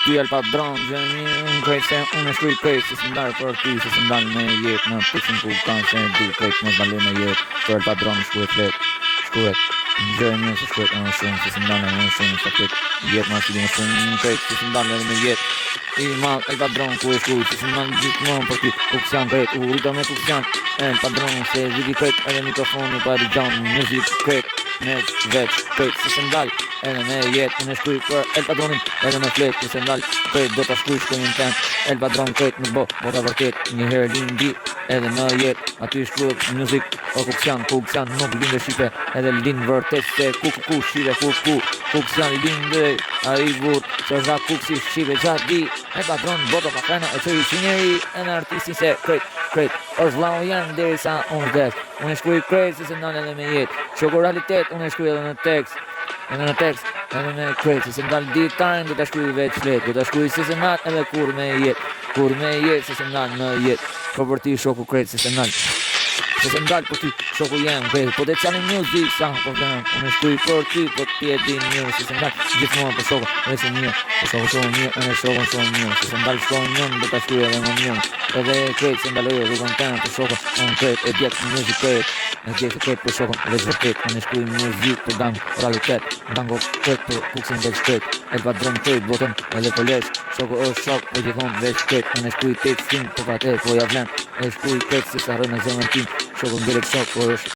Ty el padron, gjeni unë krejt se unë e shkuj krejt se si ndarë për ty, se si ndalë me jetë në pusin ku kanë se du krejt me ndalu me jetë, për el padron shkuet let, shkuet, në gjëre një se shkuet në shumë, se si ndalë me shumë, se krejt jetë ma shkuet në shumë, në krejt se si ndalë me jetë, i mal el padron ku e shkuj, se si ndalë gjithë mënë për ty, kuksjan krejt, u rrito me kuksjan, el padron se vidi krejt edhe mikrofonu pa rrigjam, muzik krejt, me veç krejt se si ndalë, edhe me jetë unë e shkuj për el padronin, edhe me fletë se ndalë krejt do t'a shkuj shkujnë tem, el padron krejt nuk bota vërtet, një herë lindi edhe në jetë, aty shkruhet muzik o kuksjan nuk linde shqipe, edhe lind vërtet se ku shqipe kuksjan linde, a i vurt, që është da kuksi shqipe gjatë di, el padron bota pa krena e që i qinjeri e në artistin se krejt, është vlau janë deri sa unë vdes, unë e shkuj krejt se ndalë edhe me jetë, shoko realitet unë e shkuj edhe në tekst, edhe me krejt, se ndalë ditajnë do t'a shkuj veç fletë, do t'a shkuj se ndalë edhe kur me jetë, se ndalë në jetë, për ti shoku krejt se ndalë. Se ndalë për ty, shoku jem krejt, po dhe qanin muzik, sa po temë, unë e shkuj për ty, po t'pje di një, se ndalë, gjithmonë për shoku, edhe se një, për shoku shumë një, edhe shoku shumë një, se ndalë shkojnë njën, do t'a shkuj edhe më njën, edhe krejt se ndalë rrugën temë për shoku, unë krejt, e djetë muzik krejt, e djetë krejt për shoku, edhe vërtet, unë e shkuj muzik për dangë realitet, dangë krejt për kuksin veç krejt, el padron krejt, botën, edhe për lesh, shoku është shok, po gjithmonë veç krejt, unë e shkuj tekstin, po ka te, po javlen, e shkuj krejt se sa rënë e zemën tim, shoku ngjelek shok, po është